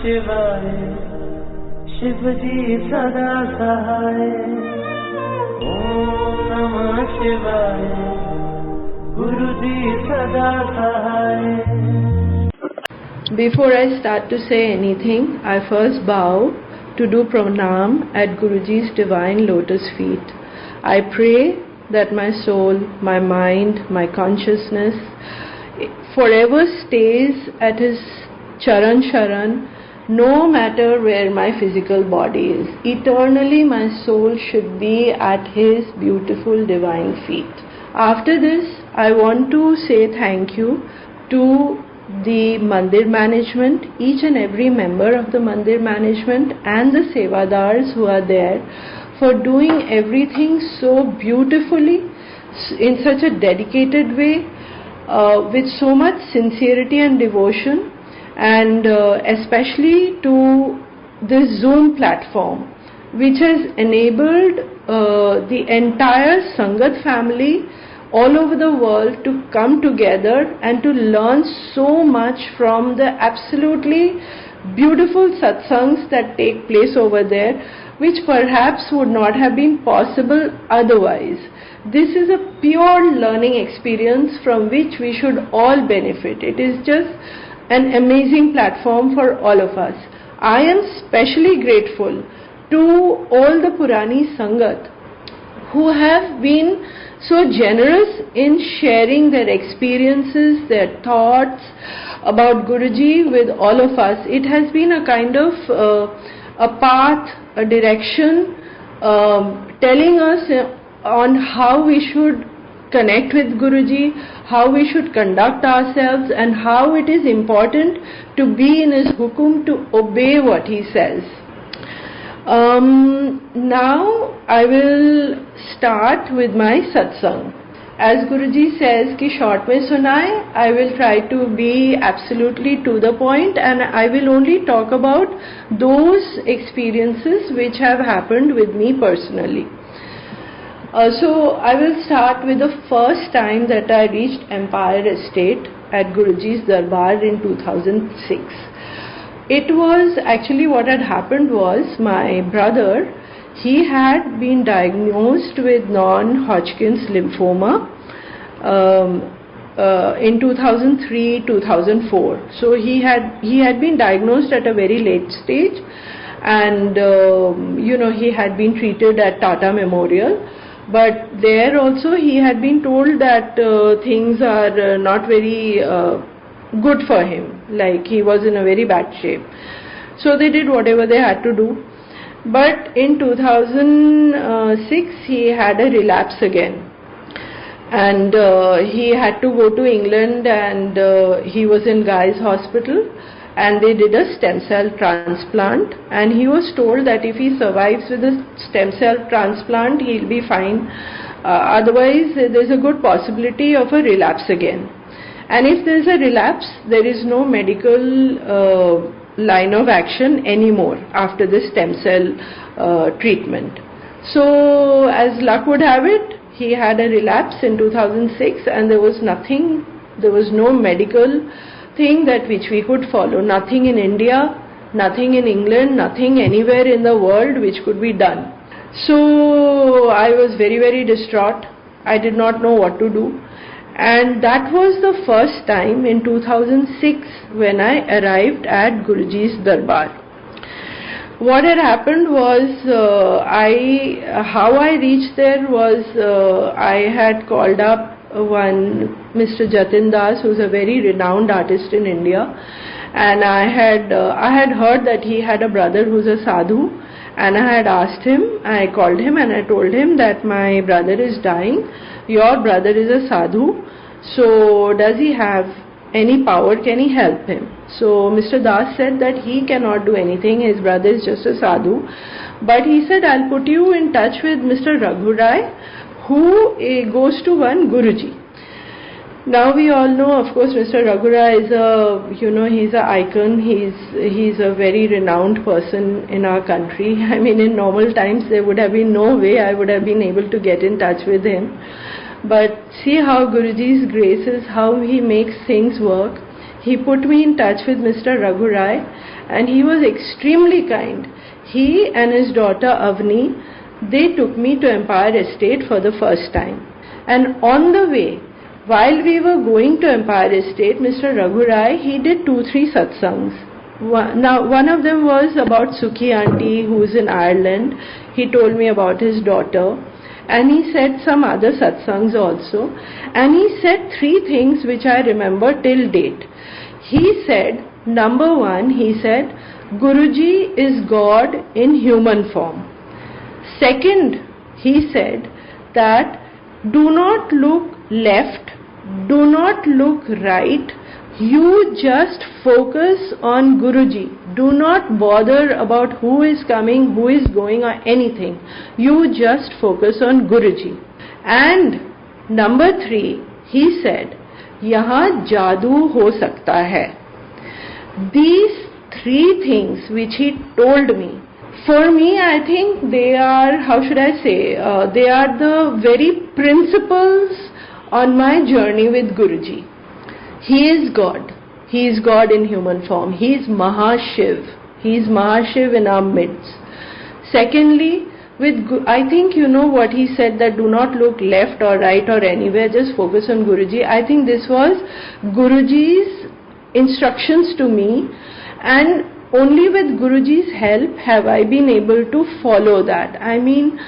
शिवाय शिव जी सदा सहाय ओम नमः शिवाय गुरुजी सदा सहाय. Before I start to say anything, I first bow to do pranam at Guruji's divine lotus feet. I pray that my soul, my mind, my consciousness forever stays at his charan sharan, no matter where my physical body is. Eternally my soul should be at his beautiful divine feet. After this, I want to say thank you to the mandir management, each and every member of the mandir management and the sevadars who are there for doing everything so beautifully, in such a dedicated way, with so much sincerity and devotion, and especially to this Zoom platform, which has enabled the entire Sangat family all over the world to come together and to learn so much from the absolutely beautiful satsangs that take place over there, which perhaps would not have been possible otherwise. This is a pure learning experience from which we should all benefit. It is just an amazing platform for all of us. I am specially grateful to all the Purani Sangat who have been so generous in sharing their experiences, their thoughts about Guruji with all of us. It has been a kind of a path, a direction, telling us on how we should connect with Guruji, how we should conduct ourselves, and how it is important to be in his hukum, to obey what he says. Now I will start with my satsang. As Guruji says ki short mein sunaye, I will try to be absolutely to the point, and I will only talk about those experiences which have happened with me personally. So I will start with the first time that I reached Empire Estate at Guruji's Darbar in 2006. It was actually, what had happened was, my brother, he had been diagnosed with non-Hodgkin's lymphoma in 2003-2004. So he had been diagnosed at a very late stage, and he had been treated at Tata Memorial. But there also he had been told that things are not very good for him, like he was in a very bad shape. So they did whatever they had to do. But in 2006 he had a relapse again, and he had to go to England, and he was in Guy's Hospital, and they did a stem cell transplant, and he was told that if he survives with a stem cell transplant, he'll be fine. Otherwise there's a good possibility of a relapse again. And if there's a relapse, there is no medical line of action anymore after the stem cell treatment. So as luck would have it, he had a relapse in 2006, and there was nothing, there was no medical thing that which we could follow, nothing in India, nothing in England, nothing anywhere in the world which could be done. So I was very, very distraught. I did not know what to do. And that was the first time in 2006 when I arrived at Guruji's Darbar. What had happened was, how I reached there was, I had called up one Mr. Jatin Das, who's a very renowned artist in India, and I had heard that he had a brother who's a sadhu, and I had asked him, I called him and I told him that my brother is dying, your brother is a sadhu, so does he have any power, can he help him? So Mr. Das said that he cannot do anything, his brother is just a sadhu, but he said, I'll put you in touch with Mr. Raghu Rai, who goes to one Guruji. Now we all know, of course, Mr. Raghu Rai is he's an icon, he's a very renowned person in our country. I mean, in normal times there would have been no way I would have been able to get in touch with him. But see how Guruji's grace is, how he makes things work. he put me in touch with Mr. Raghu Rai, and he was extremely kind. He and his daughter Avni, they took me to Empire Estate for the first time. And on the way, while we were going to Empire Estate, Mr. Raghu Rai, he did 2-3 satsangs. Now, one of them was about Sukhi Aunty, who is in Ireland. He told me about his daughter. And he said some other satsangs also. And he said 3 things which I remember till date. He said, number 1, he said, Guruji is God in human form. Second, he said that do not look left, do not look right, you just focus on Guruji. Do not bother about who is coming, who is going or anything. You just focus on Guruji. And number 3, he said, Yahan jadoo ho sakta hai. These 3 things which he told me, for me, I think they are, how should I say, they are the very principles on my journey with Guruji. He is God. He is God in human form. He is Mahashiv. He is Mahashiv in our midst. Secondly, I think you know what he said, that do not look left or right or anywhere, just focus on Guruji. I think this was Guruji's instructions to me, and only with Guruji's help have I been able to follow that. I mean,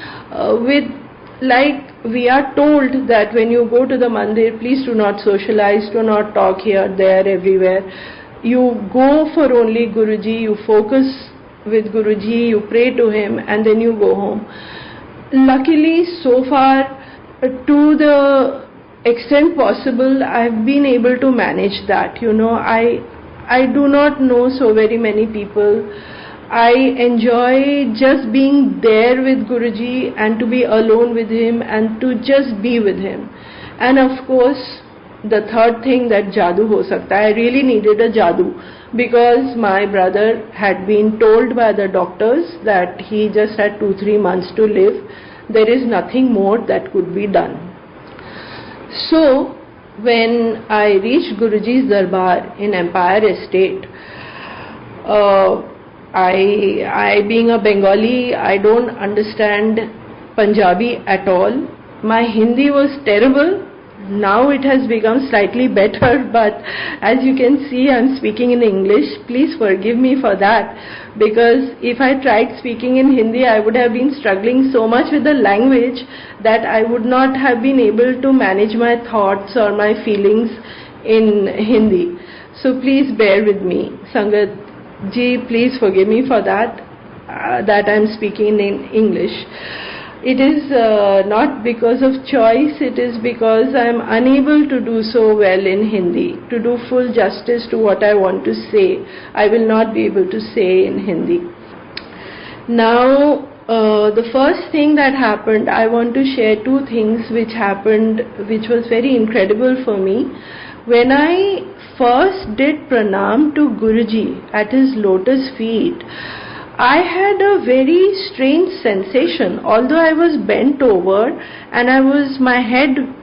we are told that when you go to the mandir, please do not socialize, do not talk here, there, everywhere. You go for only Guruji, you focus with Guruji, you pray to him, and then you go home. Luckily, so far, to the extent possible, I've been able to manage that. You know, I do not know so very many people. I enjoy just being there with Guruji and to be alone with him and to just be with him. And of course, the third thing, that jadoo ho sakta. I really needed a jadoo because my brother had been told by the doctors that he just had 2-3 months to live. There is nothing more that could be done. So, when I reached Guruji's Darbar in Empire Estate, I being a Bengali, I don't understand Punjabi at all. My Hindi was terrible. Now it has become slightly better, but as you can see, I'm speaking in English. Please forgive me for that, because if I tried speaking in Hindi, I would have been struggling so much with the language that I would not have been able to manage my thoughts or my feelings in Hindi. So please bear with me. Sangat ji, please forgive me for that, that I'm speaking in English. It is not because of choice, it is because I am unable to do so well in Hindi. To do full justice to what I want to say, I will not be able to say in Hindi. Now, the first thing that happened, I want to share 2 things which happened, which was very incredible for me. When I first did pranam to Guruji at his lotus feet, I had a very strange sensation. Although I was bent over and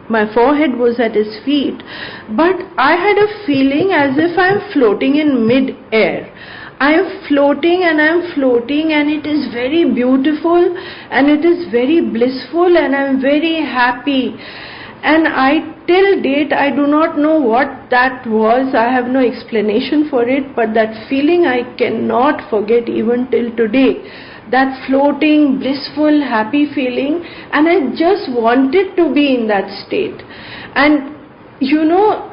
my forehead was at his feet, but I had a feeling as if I am floating in mid-air. I am floating and it is very beautiful and it is very blissful and I am very happy. And till date, I do not know what that was. I have no explanation for it, but that feeling I cannot forget even till today. That floating, blissful, happy feeling, and I just wanted to be in that state. And you know,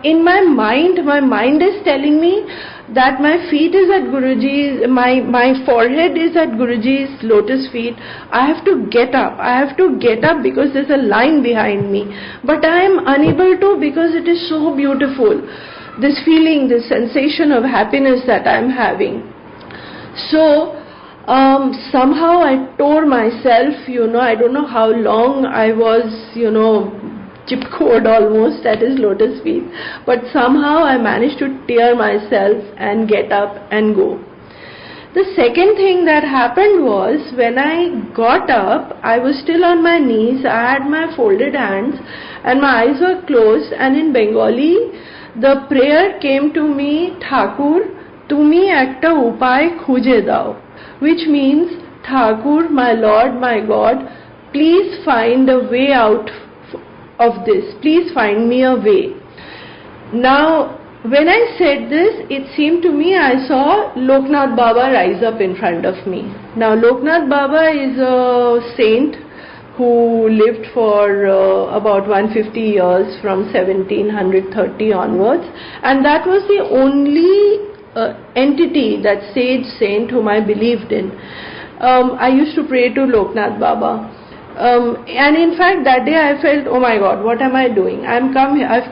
in my mind is telling me that my feet is at Guruji's, my forehead is at Guruji's lotus feet. I have to get up because there's a line behind me. But I am unable to, because it is so beautiful. This feeling, this sensation of happiness that I am having. So, somehow I tore myself, you know, I don't know how long I was, you know, chipcord almost at his lotus feet, but somehow I managed to tear myself and get up and go. The second thing that happened was, when I got up, I was still on my knees, I had my folded hands and my eyes were closed, and in Bengali the prayer came to me, Thakur, tumi ekta upay khuje dao, which means, Thakur, my Lord, my God, please find a way out of this. Please find me a way. Now, when I said this, it seemed to me I saw Loknath Baba rise up in front of me. Now, Loknath Baba is a saint who lived for about 150 years from 1730 onwards, and that was the only entity, that sage saint whom I believed in. I used to pray to Loknath Baba. And in fact that day I felt, oh my God, what am I doing? I've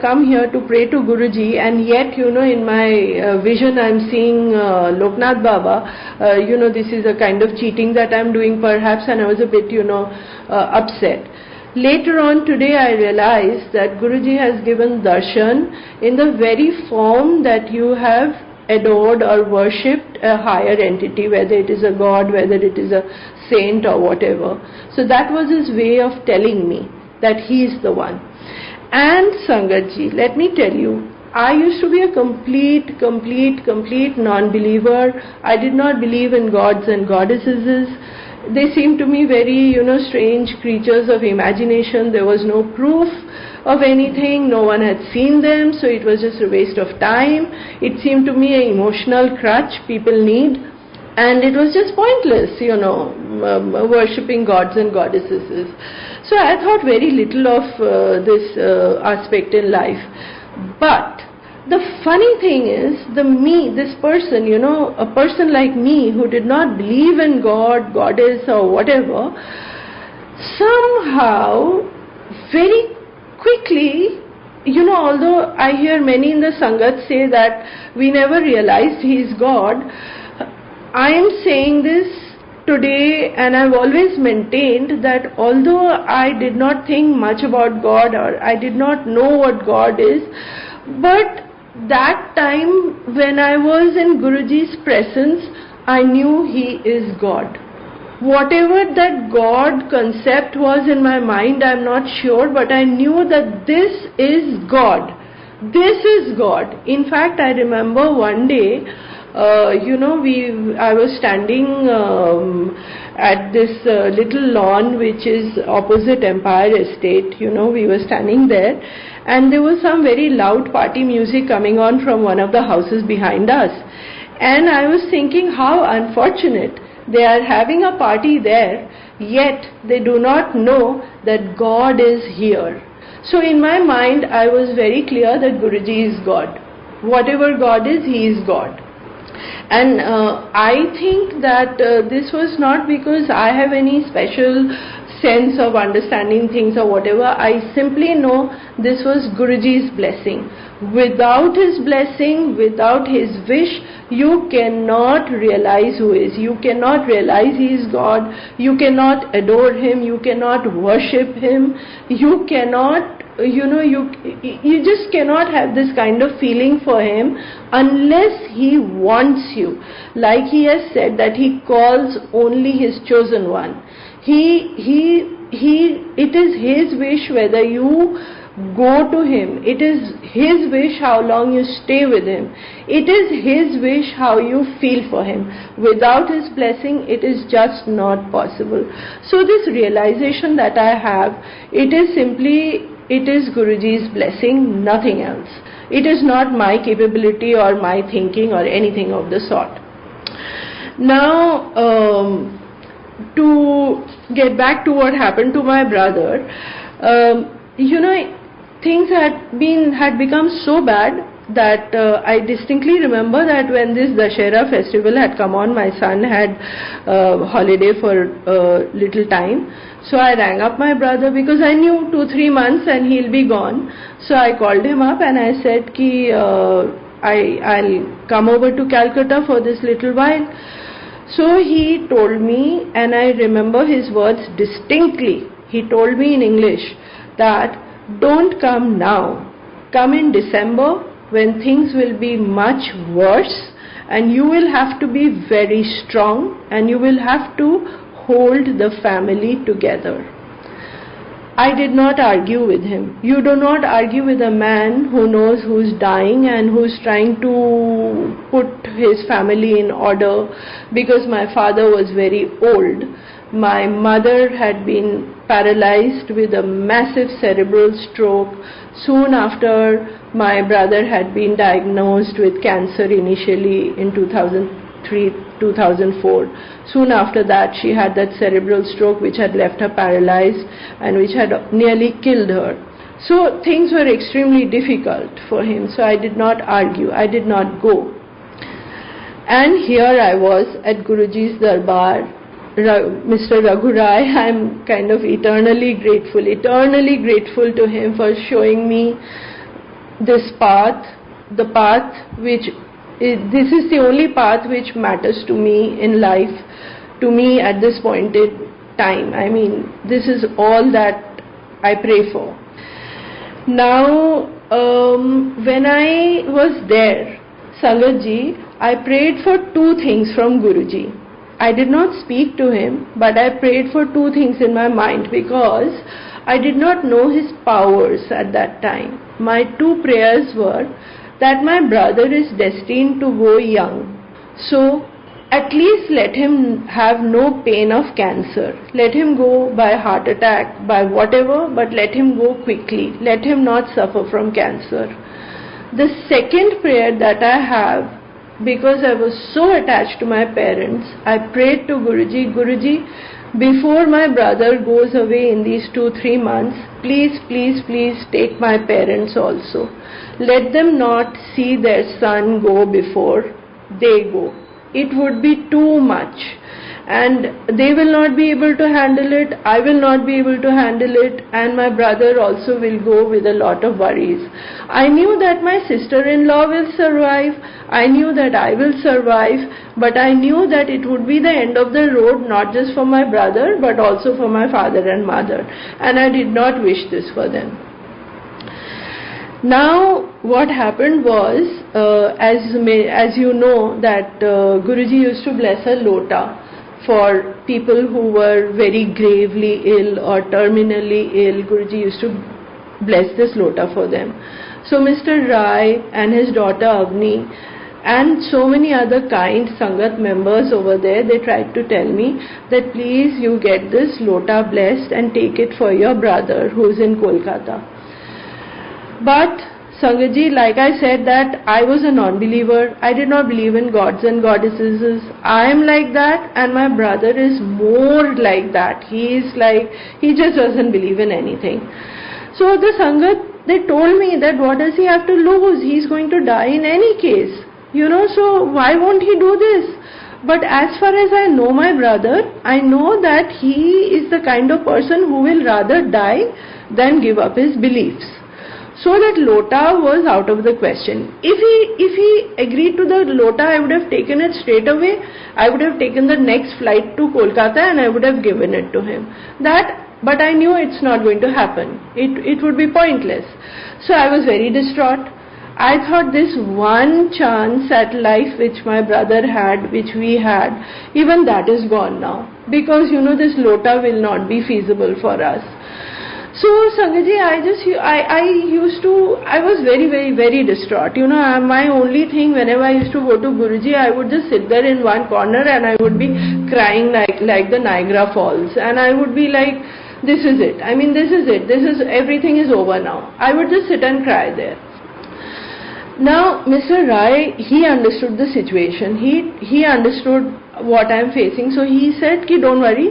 come here to pray to Guruji, and yet in my vision I'm seeing Loknath Baba. This is a kind of cheating that I'm doing perhaps, and I was a bit upset. Later on today I realized that Guruji has given darshan in the very form that you have adored or worshipped a higher entity, whether it is a god, whether it is a saint or whatever. So that was his way of telling me that he is the one. And Sangatji, let me tell you, I used to be a complete non-believer. I did not believe in gods and goddesses. They seemed to me very, strange creatures of imagination. There was no proof of anything. No one had seen them, so it was just a waste of time. It seemed to me an emotional crutch people need, and it was just pointless, worshipping gods and goddesses. So I thought very little of this aspect in life. But the funny thing is, this person, a person like me who did not believe in God, goddess or whatever, somehow very quickly, although I hear many in the sangat say that we never realized he is God, I am saying this today, and I've always maintained that although I did not think much about God, or I did not know what God is, but that time when I was in Guruji's presence, I knew he is God. Whatever that God concept was in my mind, I'm not sure, but I knew that this is God. This is God. In fact, I remember one day, I was standing at this little lawn which is opposite Empire Estate. We were standing there, and there was some very loud party music coming on from one of the houses behind us. And I was thinking, how unfortunate. They are having a party there, yet they do not know that God is here. So in my mind, I was very clear that Guruji is God. Whatever God is, he is God. And I think that this was not because I have any special sense of understanding things or whatever. I simply know this was Guruji's blessing. Without his blessing, without his wish, you cannot realize who is. You cannot realize he is God. You cannot adore him. You cannot worship him. You cannot, you just cannot have this kind of feeling for him unless he wants you. Like he has said that he calls only his chosen one. It is his wish whether you go to him. It is his wish how long you stay with him. It is his wish how you feel for him. Without his blessing, it is just not possible. So this realization that I have, it is Guruji's blessing, nothing else. It is not my capability or my thinking or anything of the sort. Now, to get back to what happened to my brother, things had become so bad that I distinctly remember that when this Dussehra festival had come on, my son had holiday for a little time. So I rang up my brother because I knew 2-3 months and he'll be gone. So I called him up and I said ki I'll come over to Calcutta for this little while. So he told me, and I remember his words distinctly. He told me in English that don't come now, come in December when things will be much worse and you will have to be very strong and you will have to hold the family together. I did not argue with him. You do not argue with a man who knows who's dying and who's trying to put his family in order, because my father was very old. My mother had been paralyzed with a massive cerebral stroke soon after my brother had been diagnosed with cancer initially in 2004. Soon after that, she had that cerebral stroke which had left her paralyzed and which had nearly killed her. So things were extremely difficult for him. So I did not argue. I did not go. And here I was at Guruji's Darbar. Mr. Raghu Rai, I am kind of eternally grateful to him for showing me this path, the path which this is the only path which matters to me in life, to me at this point in time. I mean, this is all that I pray for. Now, when I was there, Sangat ji, I prayed for two things from Guruji. I did not speak to him, but I prayed for two things in my mind because I did not know his powers at that time. My two prayers were that my brother is destined to go young. So at least let him have no pain of cancer. Let him go by heart attack, by whatever, but let him go quickly. Let him not suffer from cancer. The second prayer that I have, because I was so attached to my parents, I prayed to Guruji, Guruji, before my brother goes away in these 2-3 months, please take my parents also. Let them not see their son go before they go. It would be too much. And they will not be able to handle it, I will not be able to handle it, and my brother also will go with a lot of worries. I knew that my sister-in-law will survive, I knew that I will survive, but I knew that it would be the end of the road, not just for my brother, but also for my father and mother. And I did not wish this for them. Now, what happened was, as you know, that Guruji used to bless a lota for people who were very gravely ill or terminally ill. Guruji used to bless this lota for them. So Mr. Rai and his daughter Avni and so many other kind Sangat members over there, they tried to tell me that please you get this lota blessed and take it for your brother who is in Kolkata. But Sangat ji, like I said that I was a non-believer. I did not believe in gods and goddesses. I am like that and my brother is more like that. He just doesn't believe in anything. So the Sangat, they told me that what does he have to lose? He's going to die in any case. So why won't he do this? But as far as I know my brother, I know that he is the kind of person who will rather die than give up his beliefs. So that lota was out of the question. If he agreed to the lota, I would have taken it straight away. I would have taken the next flight to Kolkata and I would have given it to him. But I knew it's not going to happen. It would be pointless. So I was very distraught. I thought this one chance at life which my brother had, which we had, even that is gone now. Because this lota will not be feasible for us. So Sangat ji, I was very, very, very distraught. My only thing, whenever I used to go to Guruji, I would just sit there in one corner and I would be crying like the Niagara Falls. And I would be like, this is it. I mean, this is it. Everything is over now. I would just sit and cry there. Now, Mr. Rai, he understood the situation. He understood what I am facing. So he said, don't worry.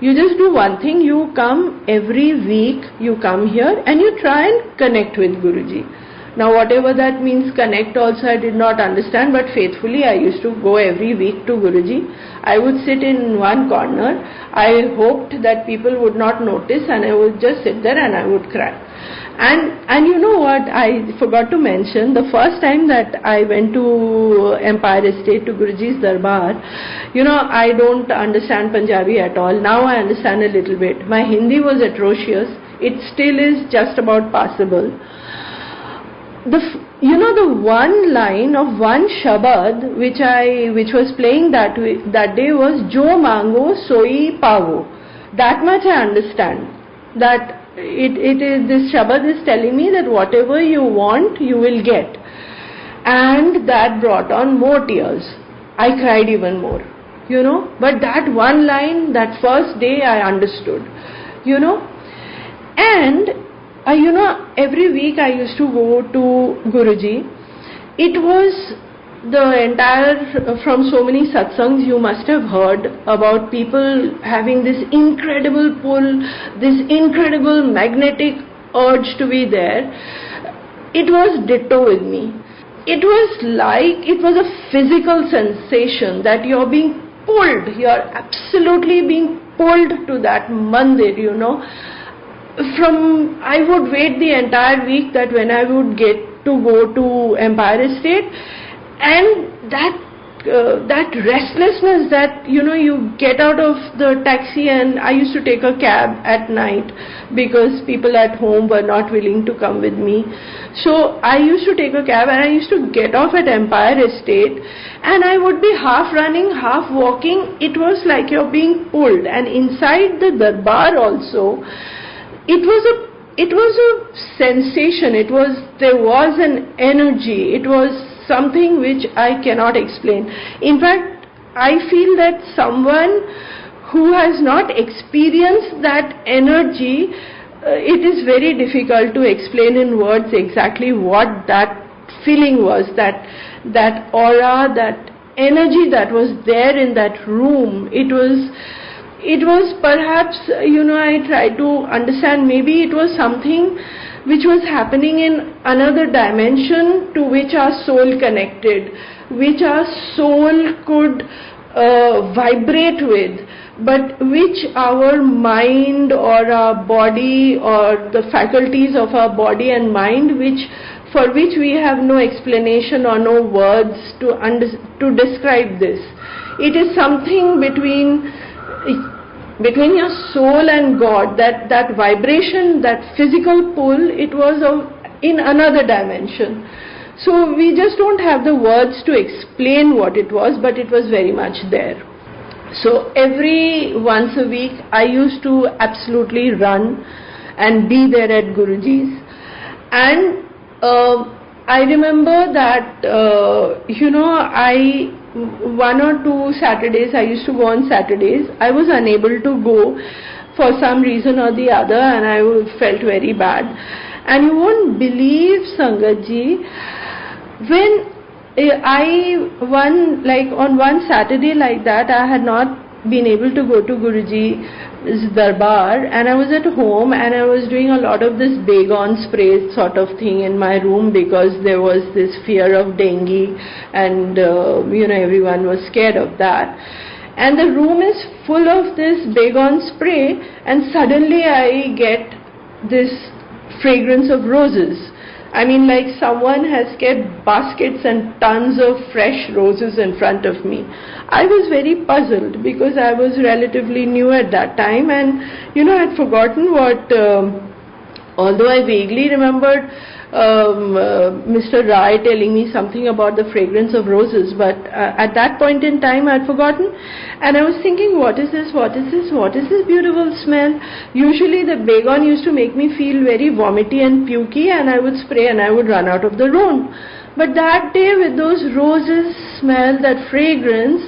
You just do one thing, you come every week, you come here and you try and connect with Guruji. Now whatever that means, connect also I did not understand, but faithfully I used to go every week to Guruji. I would sit in one corner. I hoped that people would not notice and I would just sit there and I would cry. And you know what, I forgot to mention, the first time that I went to Empire Estate to Guruji's Darbar, I don't understand Punjabi at all. Now I understand a little bit. My Hindi was atrocious. It still is just about passable. The one line of one Shabad which was playing that day was Jo Mango Soi Pavo. That much I understand. That it is, this Shabad is telling me that whatever you want, you will get. And that brought on more tears. I cried even more, But that one line, that first day, I understood, And, every week I used to go to Guruji. It was the entire, from so many satsangs you must have heard about people having this incredible pull, this incredible magnetic urge to be there. It was ditto with me. It was a physical sensation that you're being pulled, you're absolutely being pulled to that mandir, I would wait the entire week that when I would get to go to Empire Estate, and that restlessness that, you get out of the taxi, and I used to take a cab at night because people at home were not willing to come with me. So I used to take a cab and I used to get off at Empire Estate, and I would be half running, half walking. It was like you're being pulled. And inside the darbar also, it was a sensation. There was an energy. It was something which I cannot explain. In fact, I feel that someone who has not experienced that energy, it is very difficult to explain in words exactly what that feeling was, that aura, that energy that was there in that room. It was perhaps, I tried to understand, maybe it was something which was happening in another dimension to which our soul connected, which our soul could vibrate with, but which our mind or our body or the faculties of our body and mind, for which we have no explanation or no words to describe this. It is something between your soul and God, that vibration, that physical pull, it was in another dimension. So we just don't have the words to explain what it was, but it was very much there. So every once a week I used to absolutely run and be there at Guruji's. And I remember that, one or two Saturdays, I used to go on Saturdays. I was unable to go for some reason or the other, and I felt very bad. And you won't believe, Sangatji, when on one Saturday like that, I had not been able to go to Guruji's darbar, and I was at home and I was doing a lot of this Baygon spray sort of thing in my room because there was this fear of dengue, and everyone was scared of that. And the room is full of this Baygon spray, and suddenly I get this fragrance of roses. I mean, like someone has kept baskets and tons of fresh roses in front of me. I was very puzzled because I was relatively new at that time, and I'd forgotten what, although I vaguely remembered Mr. Rai telling me something about the fragrance of roses, but at that point in time I'd forgotten, and I was thinking, what is this beautiful smell? Usually the Baygon used to make me feel very vomity and pukey, and I would spray and I would run out of the room. But that day, with those roses smell, that fragrance,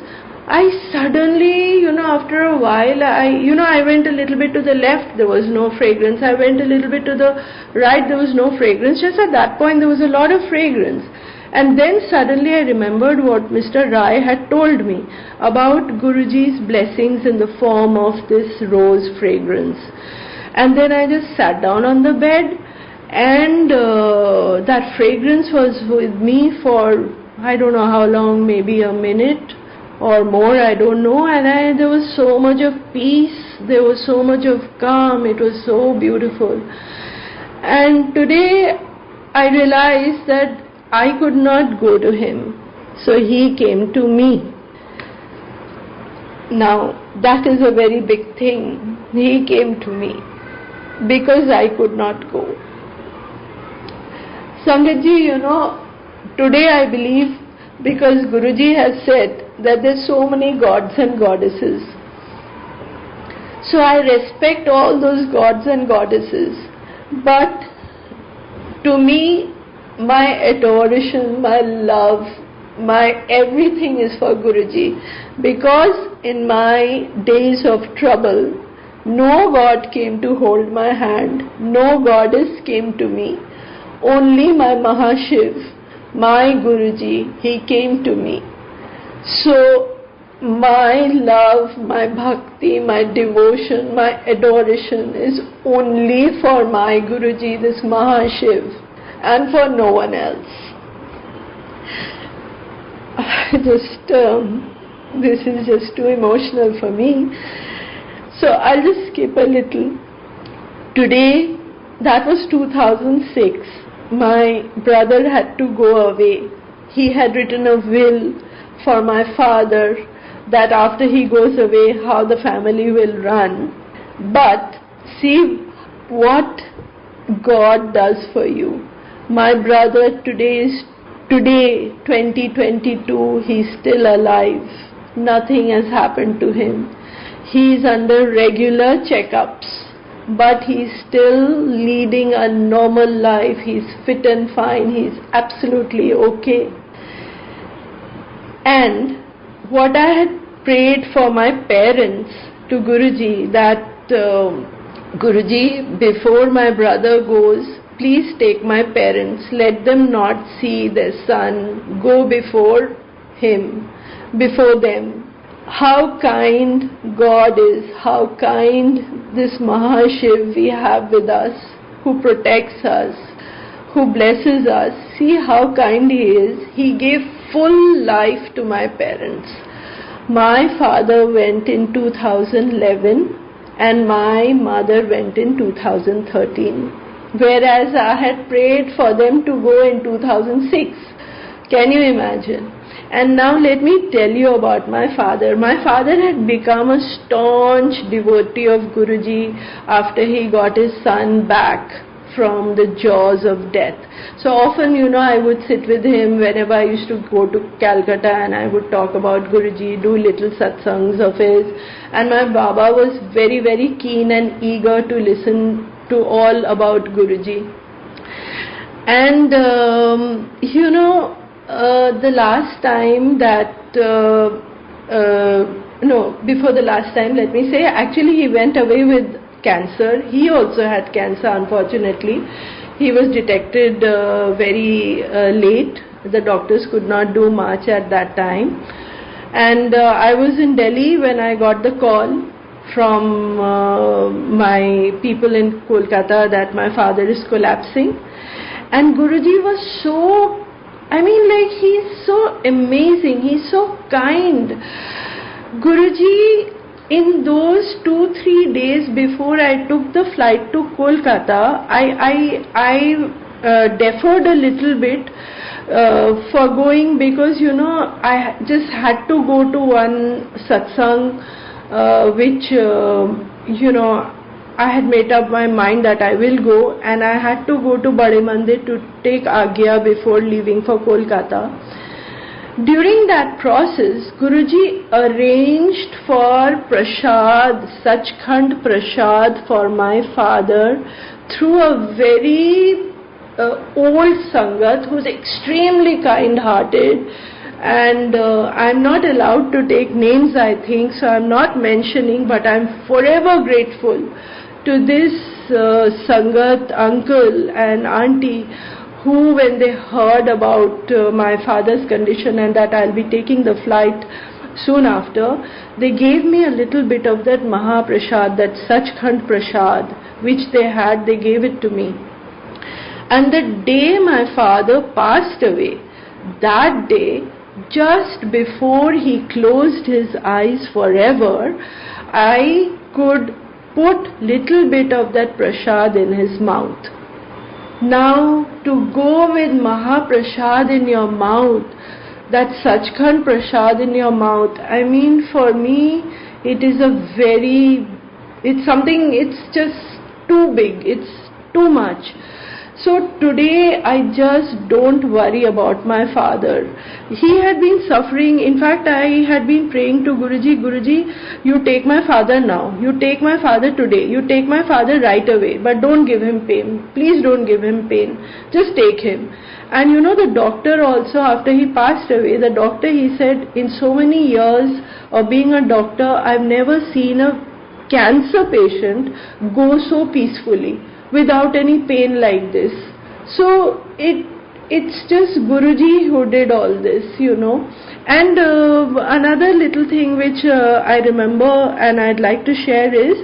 I suddenly, after a while, I went a little bit to the left, there was no fragrance. I went a little bit to the right, there was no fragrance. Just at that point, there was a lot of fragrance. And then suddenly I remembered what Mr. Rai had told me about Guruji's blessings in the form of this rose fragrance. And then I just sat down on the bed, and that fragrance was with me for, I don't know how long, maybe a minute or more, I don't know, and there was so much of peace, there was so much of calm, it was so beautiful. And today I realized that I could not go to him, so he came to me. Now that is a very big thing. He came to me because I could not go. Sangatji, today I believe, because Guruji has said that there's so many gods and goddesses. So I respect all those gods and goddesses. But to me, my adoration, my love, my everything is for Guruji. Because in my days of trouble, no god came to hold my hand, no goddess came to me. Only my Mahashiv, my Guruji, he came to me. So my love, my bhakti, my devotion, my adoration is only for my Guruji, this Mahashiv, and for no one else. This is just too emotional for me. So I'll just skip a little. Today, that was 2006. My brother had to go away. He had written a will for my father that after he goes away, how the family will run. But see what God does for you. My brother today, 2022, he's still alive. Nothing has happened to him. He's under regular checkups, but he's still leading a normal life. He's fit and fine. He's absolutely okay. And what I had prayed for my parents to Guruji, that Guruji, before my brother goes, please take my parents, let them not see their son go before him, before them. How kind God is, how kind this Mahashiv we have with us, who protects us, who blesses us. See how kind he is. He gave full life to my parents. My father went in 2011 and my mother went in 2013. Whereas I had prayed for them to go in 2006. Can you imagine? And now let me tell you about my father. My father had become a staunch devotee of Guruji after he got his son back from the jaws of death. So often, I would sit with him whenever I used to go to Calcutta, and I would talk about Guruji, do little satsangs of his. And my Baba was very, very keen and eager to listen to all about Guruji. And the last time that before the last time, let me say, actually he went away with cancer. He also had cancer, unfortunately. He was detected very late. The doctors could not do much at that time. And I was in Delhi when I got the call from my people in Kolkata that my father is collapsing. And Guruji was so, he's so amazing, he's so kind. Guruji, in those 2-3 days before I took the flight to Kolkata, I deferred a little bit for going because, I just had to go to one satsang which, I had made up my mind that I will go, and I had to go to Bade Mandir to take Agya before leaving for Kolkata. During that process, Guruji arranged for prasad, Sachkhand prasad for my father through a very old sangat who's extremely kind-hearted. And I'm not allowed to take names, I think, so I'm not mentioning, but I'm forever grateful to this sangat uncle and auntie who, when they heard about my father's condition and that I'll be taking the flight soon after, they gave me a little bit of that Mahaprasad, that Sachkhand Prasad, which they had, they gave it to me. And the day my father passed away, that day, just before he closed his eyes forever, I could put little bit of that prasad in his mouth. Now, to go with Mahaprasad in your mouth, that Sachkhand Prasad in your mouth, for me, it is it's just too big, it's too much. So today I just don't worry about my father. He had been suffering. In fact, I had been praying to Guruji, Guruji, you take my father now. You take my father today. You take my father right away. But don't give him pain. Please don't give him pain. Just take him. And the doctor also, after he passed away, the doctor, he said, in so many years of being a doctor, I've never seen a cancer patient go so peacefully, without any pain like this. So it's just Guruji who did all this, And another little thing which I remember and I'd like to share is,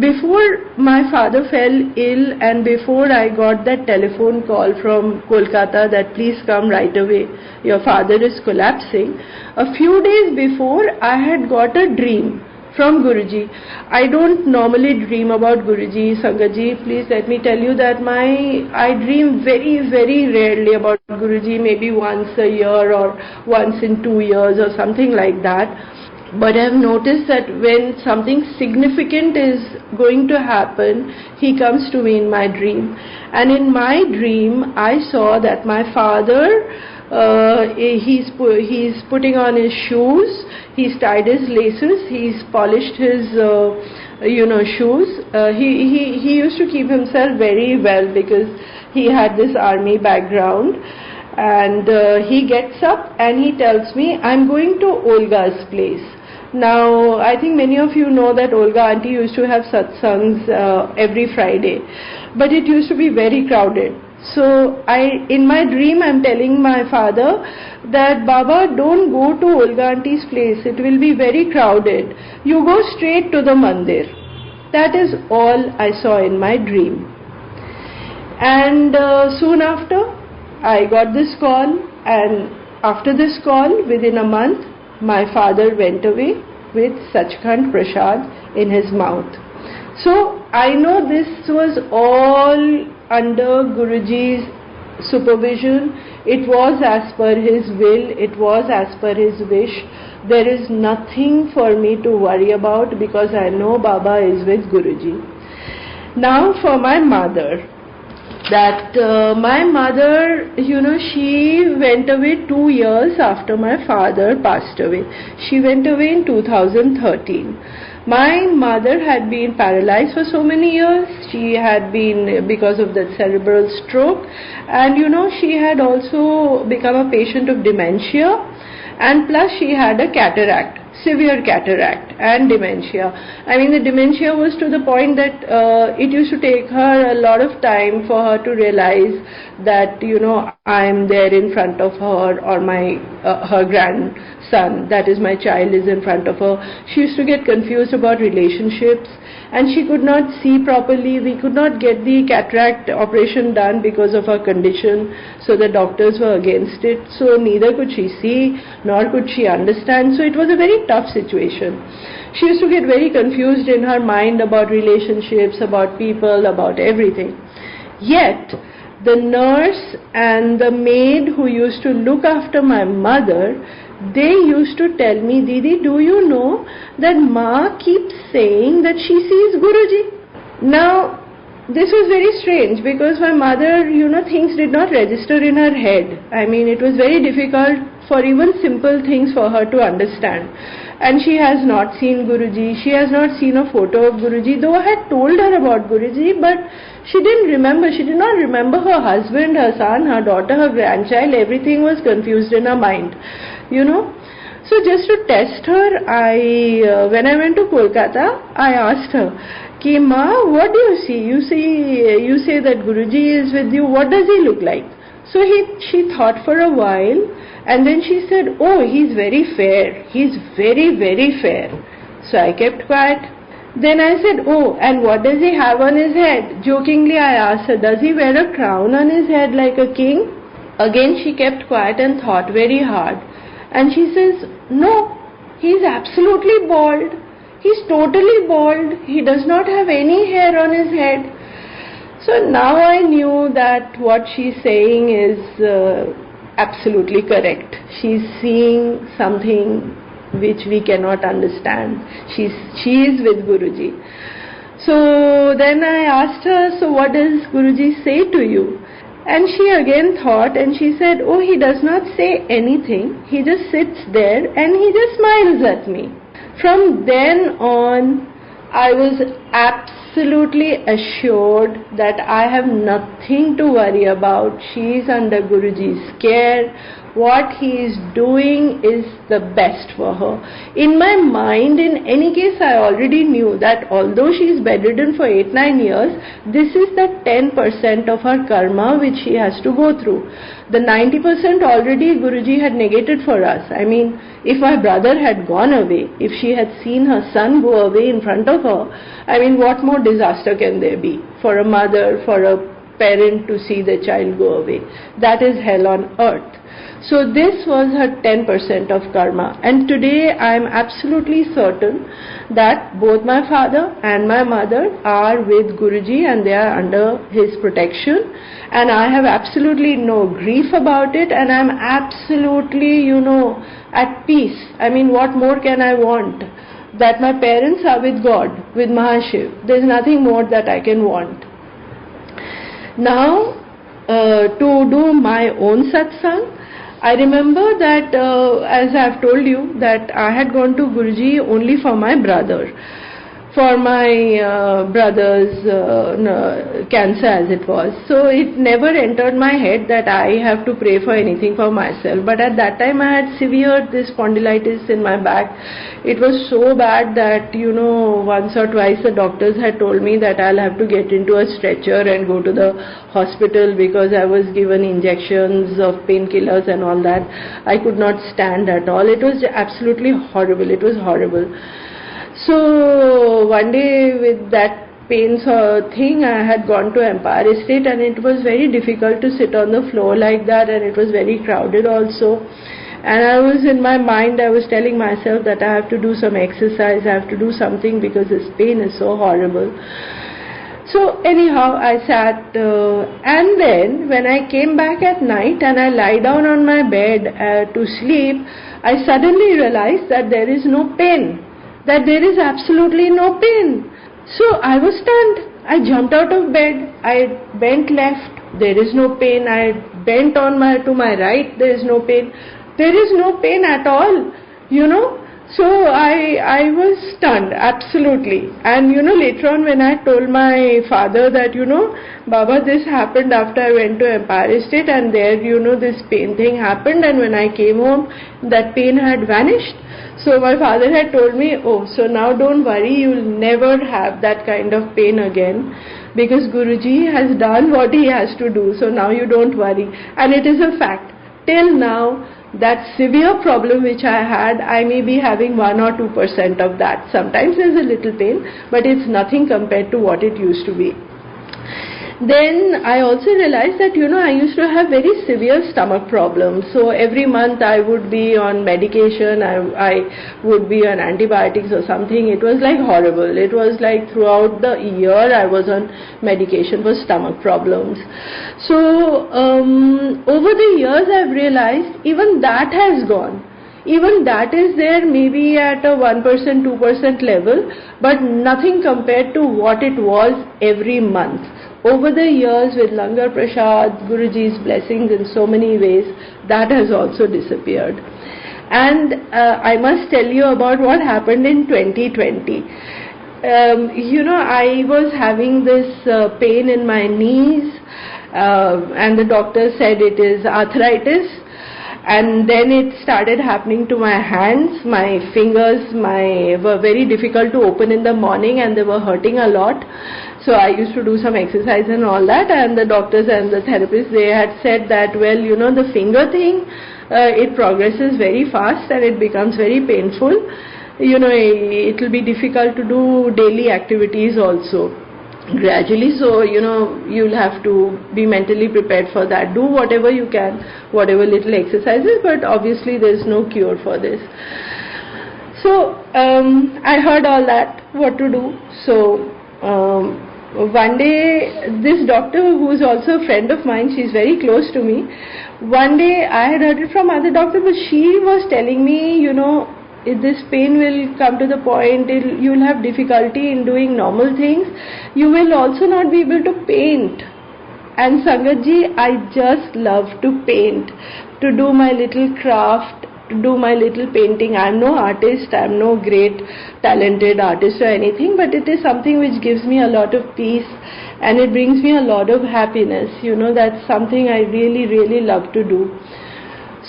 before my father fell ill and before I got that telephone call from Kolkata that please come right away, your father is collapsing, a few days before I had got a dream from Guruji. I don't normally dream about Guruji, Sangatji. Please let me tell you that I dream very, very rarely about Guruji, maybe once a year or once in 2 years or something like that. But I've noticed that when something significant is going to happen, he comes to me in my dream. And in my dream, I saw that my father, he's putting on his shoes, he's tied his laces, he's polished his shoes. He used to keep himself very well because he had this army background. And he gets up and he tells me, I'm going to Olga's place. Now, I think many of you know that Olga Aunty used to have satsangs every Friday, but it used to be very crowded. So in my dream, I'm telling my father that, Baba, don't go to Olga Auntie's place. It will be very crowded. You go straight to the mandir. That is all I saw in my dream. And soon after, I got this call, and after this call, within a month, my father went away with Sachkhand Prasad in his mouth. So I know this was all under Guruji's supervision. It was as per his will, it was as per his wish. There is nothing for me to worry about because I know Baba is with Guruji. Now for my mother. My mother, she went away 2 years after my father passed away. She went away in 2013. My mother had been paralyzed for so many years. She had been, because of the cerebral stroke, and she had also become a patient of dementia, and plus she had a cataract. Severe cataract and dementia. I mean, the dementia was to the point that it used to take her a lot of time for her to realize that, I'm there in front of her, or her grandson, that is my child, is in front of her. She used to get confused about relationships, and she could not see properly. We could not get the cataract operation done because of her condition, so the doctors were against it. So neither could she see, nor could she understand. So it was a very tough situation. She used to get very confused in her mind about relationships, about people, about everything. Yet, the nurse and the maid who used to look after my mother, they used to tell me, Didi, do you know that Ma keeps saying that she sees Guruji? Now, this was very strange because my mother, things did not register in her head. I mean, it was very difficult for even simple things for her to understand. And she has not seen Guruji, she has not seen a photo of Guruji, though I had told her about Guruji, but she didn't remember. She did not remember her husband, her son, her daughter, her grandchild. Everything was confused in her mind, So just to test her, when I went to Kolkata, I asked her, Ki Ma, what do you see? You say that Guruji is with you. What does he look like? So she thought for a while, and then she said, oh, he's very fair. He's very, very fair. So I kept quiet. Then I said, oh, and what does he have on his head? Jokingly I asked her, does he wear a crown on his head like a king? Again she kept quiet and thought very hard. And she says, no, he's absolutely bald. He's totally bald. He does not have any hair on his head. So now I knew that what she's saying is absolutely correct. She's seeing something which we cannot understand. She is with Guruji. So then I asked her, so what does Guruji say to you? And she again thought, and she said, oh, he does not say anything. He just sits there and he just smiles at me. From then on, I was absolutely assured that I have nothing to worry about. She is under Guruji's care. What he is doing is the best for her. In my mind, in any case, I already knew that although she is bedridden for 8-9 years, this is the 10% of her karma which she has to go through. The 90% already Guruji had negated for us. I mean, if my brother had gone away, if she had seen her son go away in front of her, I mean, what more disaster can there be for a mother, for a parent to see the child go away? That is hell on earth. So this was her 10% of karma, and today I am absolutely certain that both my father and my mother are with Guruji and they are under his protection, and I have absolutely no grief about it, and I am absolutely, at peace. I mean, what more can I want? That my parents are with God, with Mahashiv. There is nothing more that I can want. Now, to do my own satsang, I remember that, as I have told you, that I had gone to Guruji only for my brother. For my brother's cancer, as it was. So it never entered my head that I have to pray for anything for myself. But at that time I had severe this spondylitis in my back. It was so bad that, once or twice the doctors had told me that I'll have to get into a stretcher and go to the hospital because I was given injections of painkillers and all that. I could not stand at all. It was absolutely horrible. It was horrible. So one day with that pains thing, I had gone to Empire Estate, and it was very difficult to sit on the floor like that, and it was very crowded also. And I was in my mind, I was telling myself that I have to do some exercise, I have to do something because this pain is so horrible. So anyhow, I sat, and then when I came back at night and I lie down on my bed to sleep, I suddenly realized that there is no pain. That there is absolutely no pain. So I was stunned. I jumped out of bed. I bent left. There is no pain. I bent to my right. There is no pain. There is no pain at all. So I was stunned, absolutely. And later on when I told my father that, Baba, this happened after I went to Empire Estate, and there, this pain thing happened, and when I came home, that pain had vanished. So my father had told me, oh, so now don't worry, you will never have that kind of pain again, because Guruji has done what he has to do, so now you don't worry. And it is a fact. Till now, that severe problem which I had, I may be having 1 or 2% of that. Sometimes there's a little pain, but it's nothing compared to what it used to be. Then I also realized that, I used to have very severe stomach problems. So every month I would be on medication, I would be on antibiotics or something. It was like horrible. It was like throughout the year I was on medication for stomach problems. So over the years I've realized even that has gone. Even that is there maybe at a 1%, 2% level, but nothing compared to what it was every month. Over the years with Langar Prasad, Guruji's blessings in so many ways, that has also disappeared. And I must tell you about what happened in 2020. I was having this pain in my knees, and the doctor said it is arthritis. And then it started happening to my hands. My fingers were very difficult to open in the morning, and they were hurting a lot. So I used to do some exercise and all that, and the doctors and the therapists, they had said that, well, the finger thing, it progresses very fast and it becomes very painful. It will be difficult to do daily activities also gradually, so you'll have to be mentally prepared for that. Do whatever you can, whatever little exercises, but obviously there's no cure for this. So I heard all that, what to do. So one day this doctor, who is also a friend of mine, she's very close to me, one day I had heard it from other doctor, but she was telling me, if this pain will come to the point, you will have difficulty in doing normal things. You will also not be able to paint. And Sangatji, I just love to paint, to do my little craft, to do my little painting. I'm no artist, I'm no great talented artist or anything, but it is something which gives me a lot of peace and it brings me a lot of happiness. That's something I really, really love to do.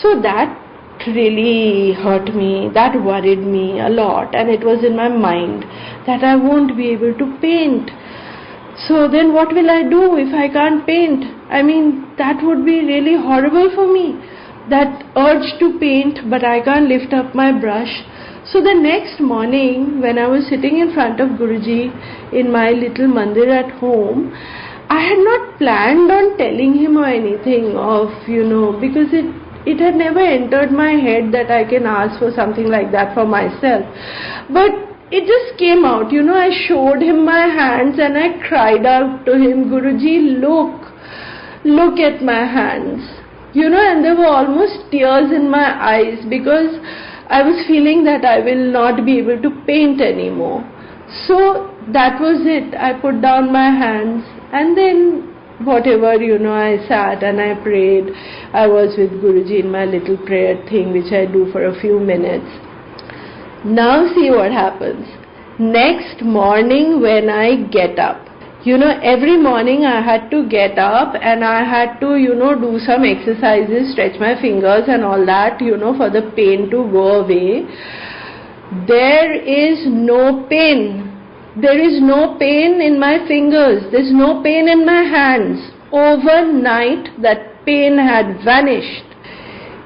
So that really hurt me, that worried me a lot, and it was in my mind that I won't be able to paint. So then what will I do if I can't paint? I mean, that would be really horrible for me. That urge to paint, but I can't lift up my brush. So the next morning, when I was sitting in front of Guruji in my little mandir at home, I had not planned on telling him or anything of, because it had never entered my head that I can ask for something like that for myself. But it just came out, I showed him my hands and I cried out to him, Guruji, look at my hands. And there were almost tears in my eyes because I was feeling that I will not be able to paint anymore. So that was it. I put down my hands and then whatever, I sat and I prayed. I was with Guruji in my little prayer thing which I do for a few minutes. Now see what happens. Next morning when I get up, every morning I had to get up and I had to, do some exercises, stretch my fingers and all that, for the pain to go away. There is no pain. There is no pain in my fingers. There's no pain in my hands. Overnight, that pain had vanished.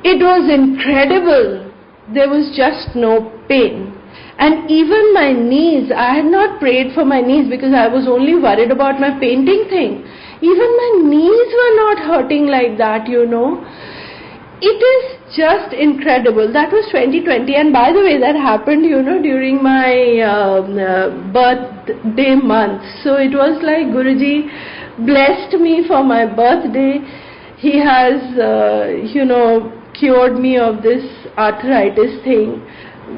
It was incredible. There was just no pain. And even my knees, I had not prayed for my knees because I was only worried about my painting thing. Even my knees were not hurting like that, It is just incredible. That was 2020, and by the way, that happened, during my birthday month. So it was like Guruji blessed me for my birthday. He has, cured me of this arthritis thing.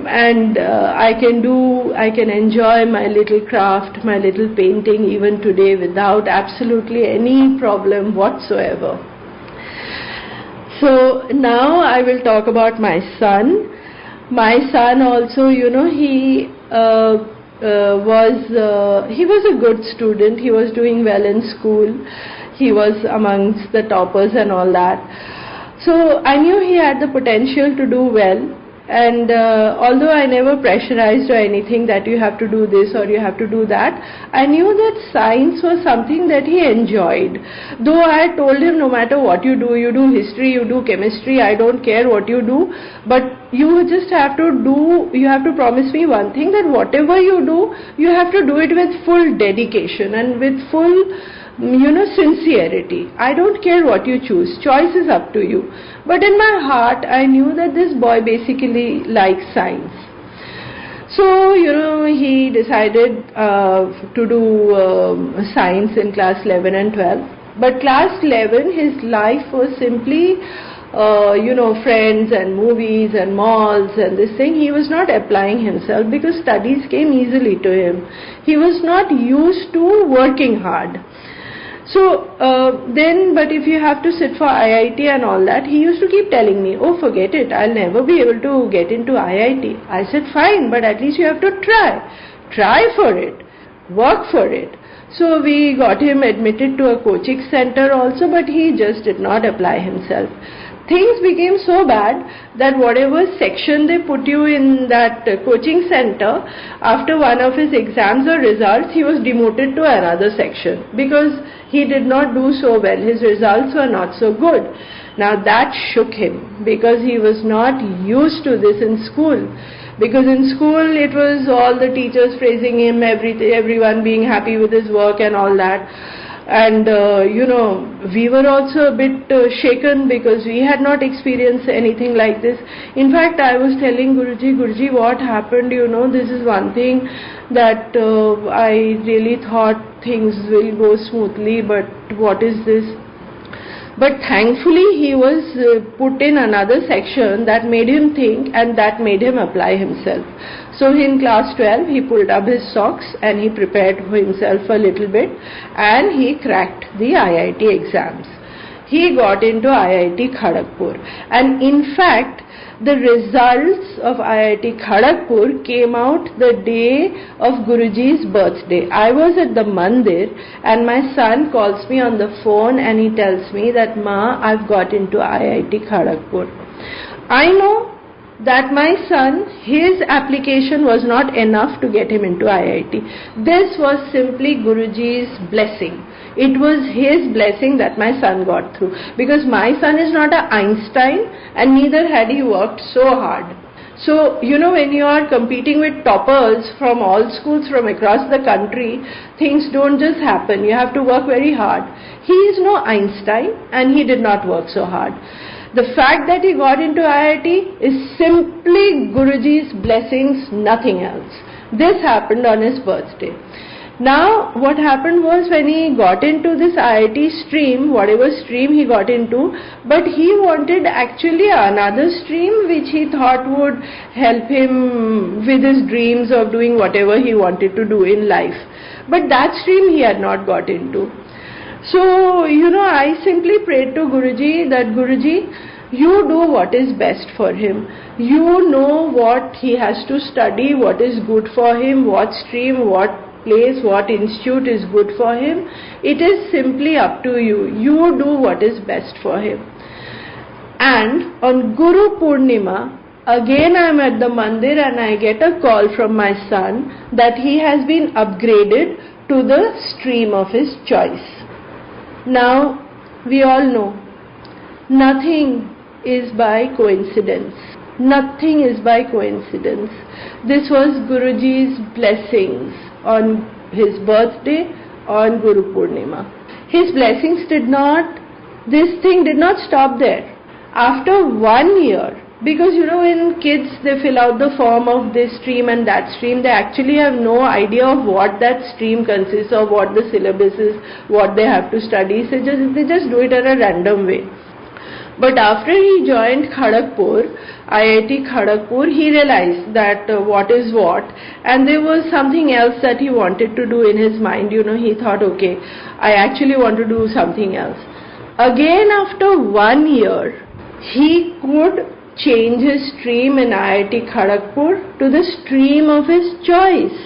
And I can enjoy my little craft, my little painting even today without absolutely any problem whatsoever. So now I will talk about my son. My son also, he was a good student. He was doing well in school. He was amongst the toppers and all that. So I knew he had the potential to do well. And although I never pressurized or anything that you have to do this or you have to do that, I knew that science was something that he enjoyed. Though I had told him, no matter what you do history, you do chemistry, I don't care what you do, but you just have to promise me one thing, that whatever you do, you have to do it with full dedication and with full sincerity. I don't care what you choose. Choice is up to you. But in my heart, I knew that this boy basically likes science. So, he decided to do science in class 11 and 12. But class 11, his life was simply, friends and movies and malls and this thing. He was not applying himself because studies came easily to him. He was not used to working hard. So but if you have to sit for IIT and all that, he used to keep telling me, oh, forget it, I'll never be able to get into IIT. I said, fine, but at least you have to try. Try for it. Work for it. So we got him admitted to a coaching center also, but he just did not apply himself. Things became so bad that whatever section they put you in that coaching center, after one of his exams or results, he was demoted to another section because he did not do so well. His results were not so good. Now that shook him because he was not used to this in school. Because in school it was all the teachers praising him, everyone being happy with his work and all that. And we were also a bit shaken because we had not experienced anything like this. In fact, I was telling Guruji, what happened, this is one thing that I really thought things will go smoothly, but what is this? But thankfully he was put in another section that made him think and that made him apply himself. So in class 12 he pulled up his socks and he prepared for himself a little bit and he cracked the IIT exams. He got into IIT Kharagpur, and in fact the results of IIT Kharagpur came out the day of Guruji's birthday. I was at the mandir and my son calls me on the phone and he tells me that, "Ma, I've got into IIT Kharagpur." I know that my son, his application was not enough to get him into IIT. This was simply Guruji's blessing. It was his blessing that my son got through, because my son is not an Einstein and neither had he worked so hard. So, when you are competing with toppers from all schools from across the country, things don't just happen. You have to work very hard. He is no Einstein and he did not work so hard. The fact that he got into IIT is simply Guruji's blessings, nothing else. This happened on his birthday. Now, what happened was, when he got into this IIT stream, whatever stream he got into, but he wanted actually another stream which he thought would help him with his dreams of doing whatever he wanted to do in life. But that stream he had not got into. So, I simply prayed to Guruji that, "Guruji, you do what is best for him. You know what he has to study, what is good for him, what stream, what place, what institute is good for him. It is simply up to you. You do what is best for him." And on Guru Purnima, again I am at the mandir and I get a call from my son that he has been upgraded to the stream of his choice. Now, we all know, nothing is by coincidence. Nothing is by coincidence. This was Guruji's blessings on his birthday, on Guru Purnima. His blessings this thing did not stop there. After 1 year, because when kids, they fill out the form of this stream and that stream, they actually have no idea of what that stream consists of, what the syllabus is, what they have to study. So they just do it in a random way. But after he joined Kharagpur, IIT Kharagpur, he realized that what is what, and there was something else that he wanted to do in his mind. He thought, okay, I actually want to do something else. Again, after 1 year, he could change his stream in IIT Kharagpur to the stream of his choice.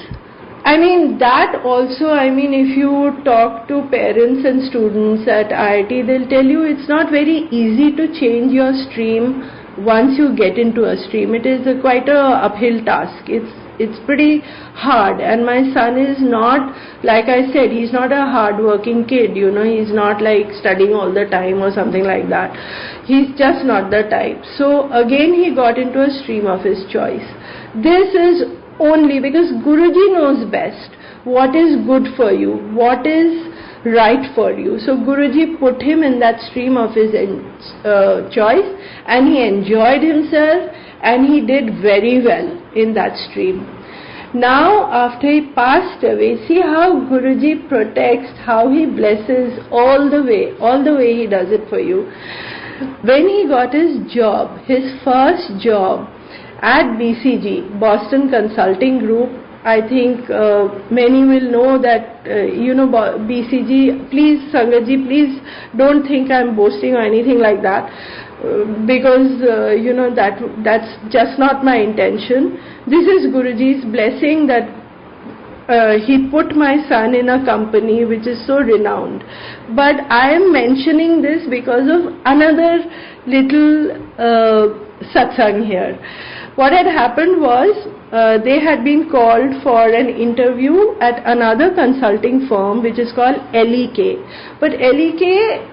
That also, if you talk to parents and students at IIT, they'll tell you it's not very easy to change your stream once you get into a stream. It is quite a uphill task. It's pretty hard, and my son is not, like I said, he's not a hard-working kid, he's not like studying all the time or something like that. He's just not the type. So again he got into a stream of his choice. This is only because Guruji knows best what is good for you, what is right for you. So Guruji put him in that stream of his choice, and he enjoyed himself and he did very well in that stream. Now, after he passed away, see how Guruji protects, how he blesses all the way he does it for you. When he got his job, his first job at BCG, Boston Consulting Group, I think many will know that, BCG, please, Sangatji, please don't think I'm boasting or anything like that, because, that's just not my intention. This is Guruji's blessing that he put my son in a company which is so renowned. But I am mentioning this because of another little satsang here. What had happened was, they had been called for an interview at another consulting firm which is called LEK. But LEK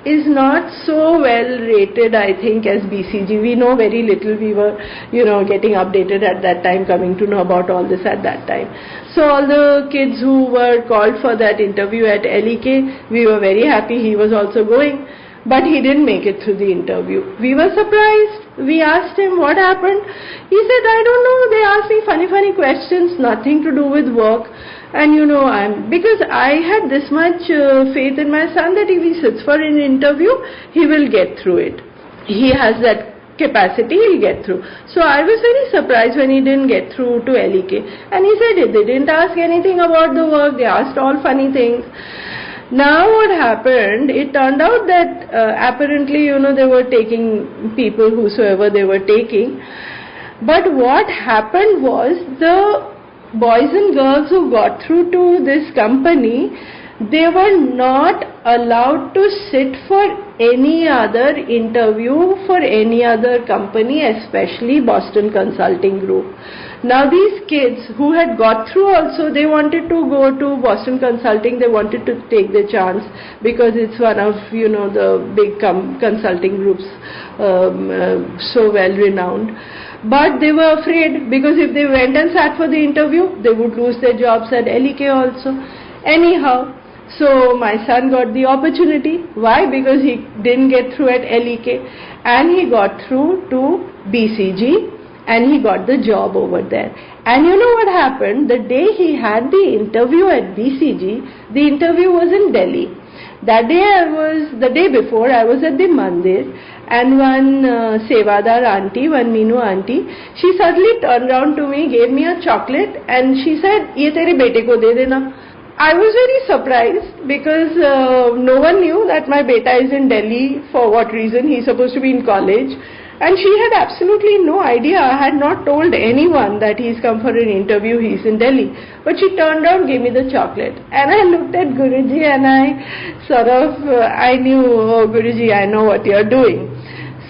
is not so well rated, I think, as BCG. We know very little. We were, getting updated at that time, coming to know about all this at that time. So all the kids who were called for that interview at LEK, we were very happy he was also going. But he didn't make it through the interview. We were surprised. We asked him what happened. He said, I don't know, they asked me funny questions, nothing to do with work. And because I had this much faith in my son that if he sits for an interview, he will get through it. He has that capacity, he'll get through. So I was very surprised when he didn't get through to LEK. And he said they didn't ask anything about the work, they asked all funny things. Now what happened, it turned out that apparently, they were taking people, whosoever they were taking. But what happened was, the boys and girls who got through to this company, they were not allowed to sit for any other interview for any other company, especially Boston Consulting Group. Now these kids who had got through also, they wanted to go to Boston Consulting, they wanted to take the chance because it's one of, the big consulting groups, so well renowned. But they were afraid, because if they went and sat for the interview, they would lose their jobs at LEK also. Anyhow, so my son got the opportunity. Why? Because he didn't get through at LEK, and he got through to BCG, and he got the job over there. And you know what happened? The day he had the interview at BCG, the interview was in Delhi. That day the day before, I was at the mandir, and one Sevadar auntie, one Meenu auntie, she suddenly turned around to me, gave me a chocolate, and she said, "Ye tere bete ko de dena." I was very surprised, because no one knew that my beta is in Delhi, for what reason. He's supposed to be in college. And she had absolutely no idea. I had not told anyone that he's come for an interview, he's in Delhi. But she turned around, gave me the chocolate. And I looked at Guruji and I knew, oh Guruji, I know what you're doing.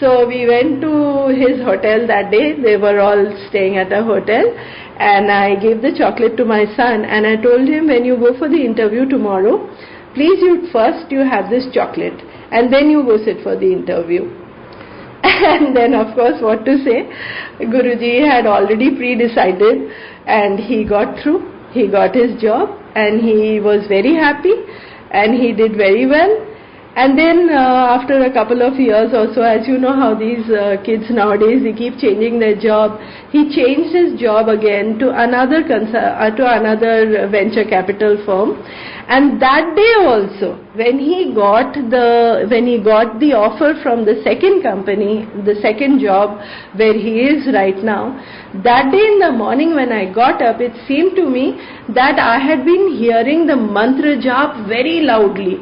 So we went to his hotel that day. They were all staying at a hotel. And I gave the chocolate to my son. And I told him, when you go for the interview tomorrow, please first you have this chocolate. And then you go sit for the interview. And then, of course, what to say, Guruji had already pre-decided, and he got through, he got his job, and he was very happy, and he did very well. And then after a couple of years or so, as you know how these kids nowadays, they keep changing their job, he changed his job again to another venture capital firm. And that day also, when he got the offer from the second company, the second job where he is right now, that day in the morning when I got up, it seemed to me that I had been hearing the mantra jap very loudly.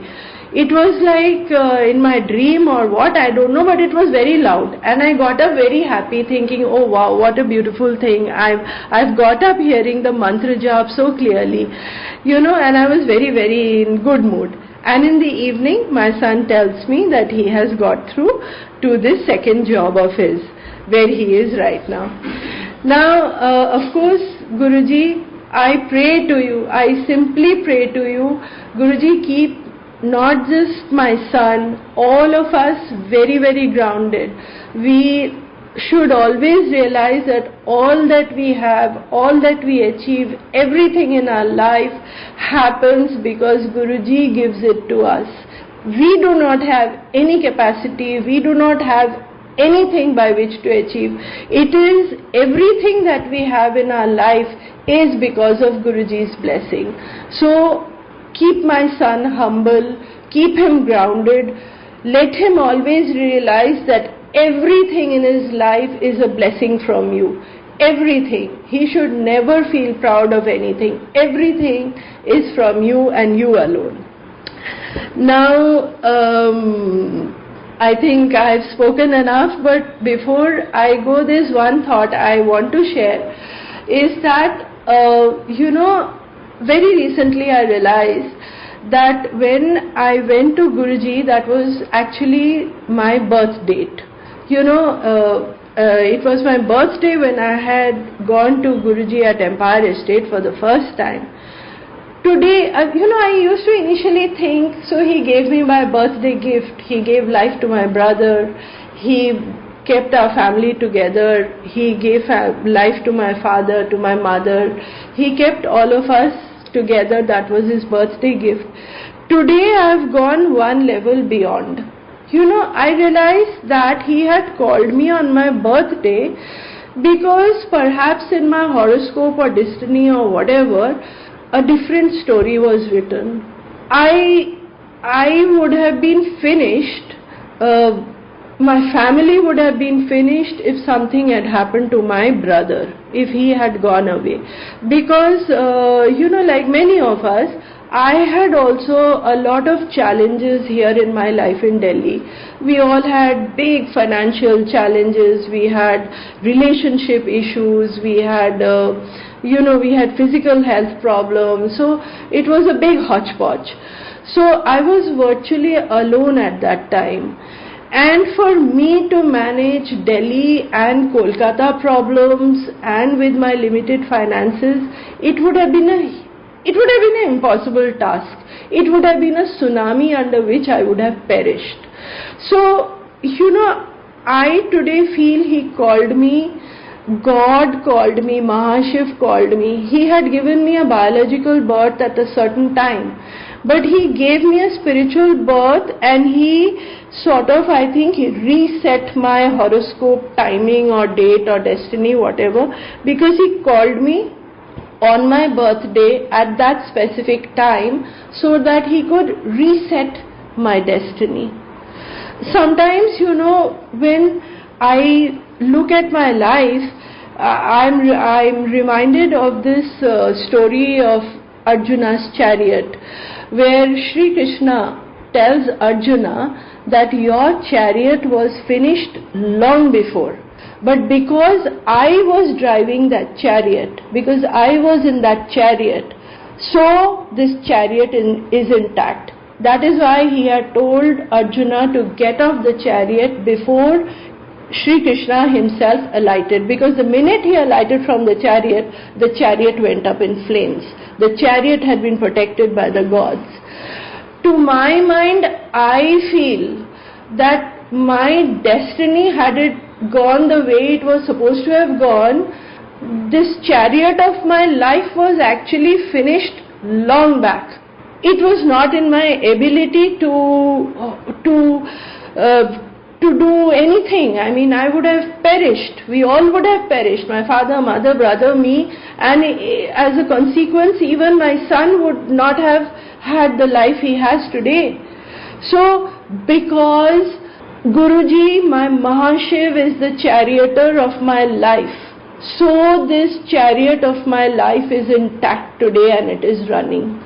It was like in my dream or what, I don't know, but it was very loud. And I got up very happy, thinking, oh wow, what a beautiful thing. I've got up hearing the mantra jap so clearly, and I was very, very in good mood. And in the evening, my son tells me that he has got through to this second job of his, where he is right now. Now, of course, Guruji, I pray to you, I simply pray to you, Guruji, keep not just my son, all of us very, very grounded. We should always realize that all that we have, all that we achieve, everything in our life happens because Guruji gives it to us. We do not have any capacity, we do not have anything by which to achieve. It is everything that we have in our life is because of Guruji's blessing. So keep my son humble, keep him grounded, let him always realize that everything in his life is a blessing from you. Everything. He should never feel proud of anything. Everything is from you and you alone. Now, I think I have spoken enough, but before I go, there's one thought I want to share, is that, very recently I realized that when I went to Guruji, that was actually my birth date. It was my birthday when I had gone to Guruji at Empire Estate for the first time. Today, I used to initially think, so he gave me my birthday gift, he gave life to my brother, he kept our family together, he gave life to my father, to my mother, he kept all of us together, that was his birthday gift. Today I have gone one level beyond. I realized that he had called me on my birthday because perhaps in my horoscope or destiny or whatever, a different story was written. I would have been finished, my family would have been finished if something had happened to my brother, if he had gone away. Because, like many of us, I had also a lot of challenges here in my life in Delhi. We all had big financial challenges, we had relationship issues, we had physical health problems, so it was a big hodgepodge. So I was virtually alone at that time. And for me to manage Delhi and Kolkata problems and with my limited finances, it would have been an impossible task. It would have been a tsunami under which I would have perished. So, I today feel he called me, God called me, Mahashiv called me. He had given me a biological birth at a certain time, but he gave me a spiritual birth, and he sort of, I think, he reset my horoscope timing or date or destiny, whatever, because he called me on my birthday at that specific time so that he could reset my destiny. Sometimes, when I look at my life, I'm reminded of this story of Arjuna's chariot, where Sri Krishna tells Arjuna that your chariot was finished long before, but because I was driving that chariot, because I was in that chariot, so this chariot is intact. That is why he had told Arjuna to get off the chariot before Sri Krishna himself alighted, because the minute he alighted from the chariot went up in flames. The chariot had been protected by the gods. To my mind, I feel that my destiny, had it gone the way it was supposed to have gone, this chariot of my life was actually finished long back. It was not in my ability to do anything. I mean, I would have perished. We all would have perished. My father, mother, brother, me, and as a consequence, even my son would not have had the life he has today. So, because Guruji, my Mahashiv, is the charioteer of my life, so this chariot of my life is intact today and it is running.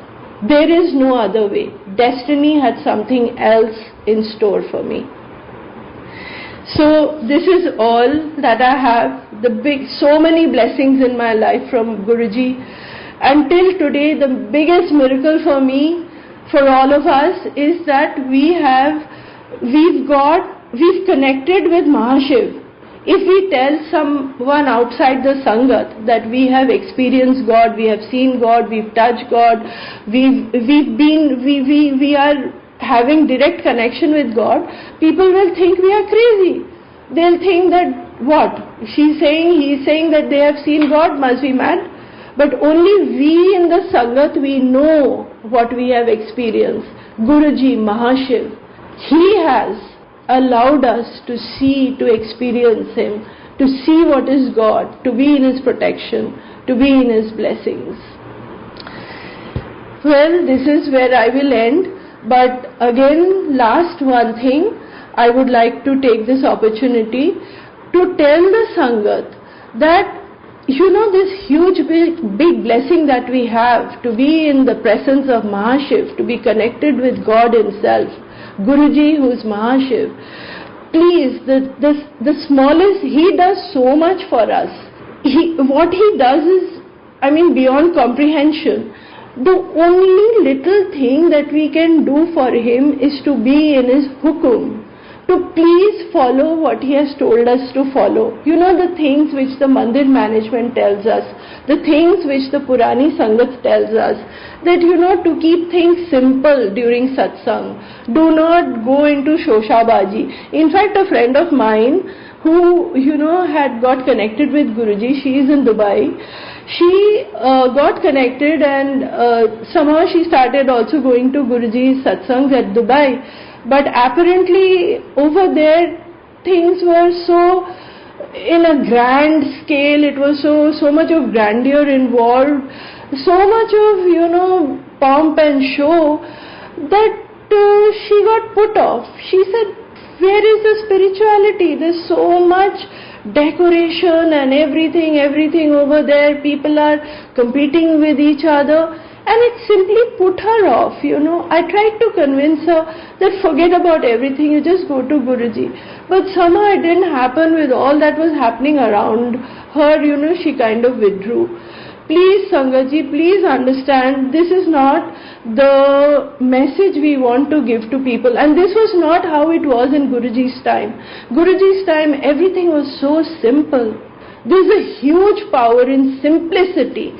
There is no other way. Destiny had something else in store for me. So this is all that I have. So many blessings in my life from Guruji. Until today, the biggest miracle for me, for all of us, is that we've connected with Mahashiv. If we tell someone outside the sangat that we have experienced God, we have seen God, we've touched God, we are having direct connection with God, people will think we are crazy. They'll think that, what? He's saying that they have seen God, must be mad. But only we in the sangat, we know what we have experienced. Guruji, Mahashiv, he has allowed us to see, to experience him, to see what is God, to be in his protection, to be in his blessings. Well, this is where I will end. But again, last one thing, I would like to take this opportunity to tell the sangat that, this huge big blessing that we have to be in the presence of Mahashiv, to be connected with God himself, Guruji, who is Mahashiv. Please, the smallest, he does so much for us. What he does is, beyond comprehension. The only little thing that we can do for him is to be in his hukum, to please follow what he has told us to follow. The things which the mandir management tells us, the things which the Purani Sangat tells us, that to keep things simple during satsang. Do not go into shoshabaji. In fact, a friend of mine who had got connected with Guruji, she is in Dubai. She got connected and somehow she started also going to Guruji Satsangs at Dubai. But apparently over there things were so in a grand scale, it was so much of grandeur involved so much of, pomp and show that she got put off. She said, where is the spirituality? There's so much decoration and everything over there. People are competing with each other, and it simply put her off. I tried to convince her that forget about everything, you just go to Guruji. But somehow it didn't happen. With all that was happening around her, she kind of withdrew. Please, Sangatji, please understand, this is not the message we want to give to people. And this was not how it was in Guruji's time. Guruji's time, everything was so simple. There's a huge power in simplicity.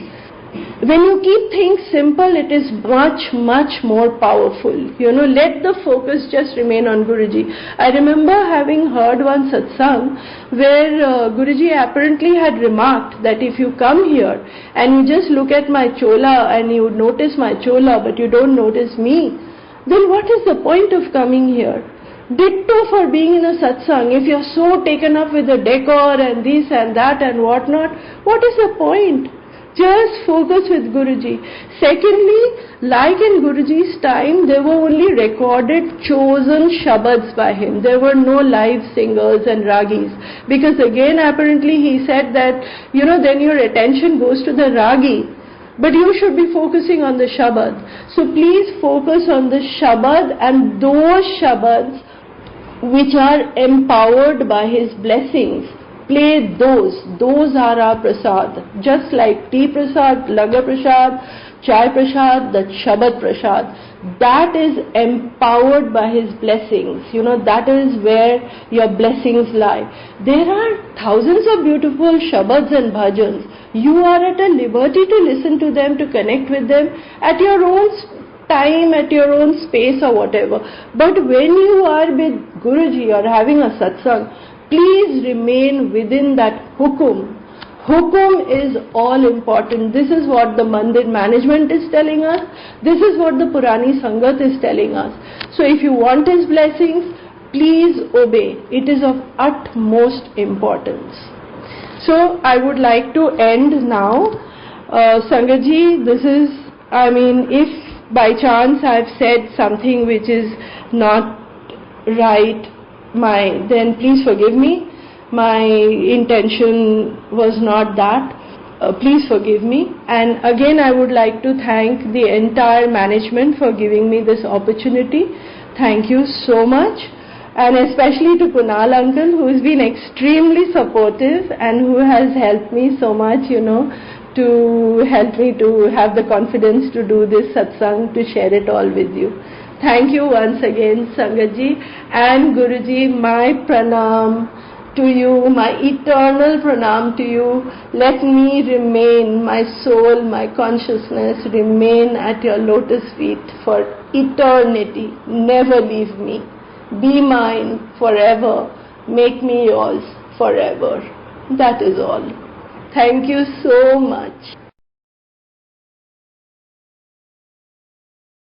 When you keep things simple, it is much more powerful. Let the focus just remain on Guruji. I remember having heard one satsang where Guruji apparently had remarked that if you come here and you just look at my chola and you notice my chola but you don't notice me, then what is the point of coming here? Ditto for being in a satsang. If you're so taken up with the decor and this and that and whatnot, what is the point? Just focus with Guruji. Secondly, like in Guruji's time, there were only recorded chosen shabads by him. There were no live singers and ragis. Because again, apparently he said that, then your attention goes to the ragi. But you should be focusing on the shabad. So please focus on the shabad and those shabads which are empowered by his blessings. Play those are our prasad. Just like tea prasad, laga prasad, chai prasad, the shabad prasad. That is empowered by his blessings. That is where your blessings lie. There are thousands of beautiful shabads and bhajans. You are at a liberty to listen to them, to connect with them at your own time, at your own space or whatever. But when you are with Guruji or having a satsang, please remain within that hukum. Hukum is all important. This is what the mandir management is telling us. This is what the Purani Sangat is telling us. So if you want his blessings, please obey. It is of utmost importance. So I would like to end now. Sangatji, if by chance I have said something which is not right, then please forgive me. My intention was not that. Please forgive me. And again, I would like to thank the entire management for giving me this opportunity. Thank you so much. And especially to Kunal uncle, who has been extremely supportive and who has helped me so much, to help me to have the confidence to do this satsang, to share it all with you. Thank you once again, Sangatji and Guruji. My pranam to you, my eternal pranam to you. Let me remain, my soul, my consciousness remain at your lotus feet for eternity. Never leave me. Be mine forever. Make me yours forever. That is all. Thank you so much.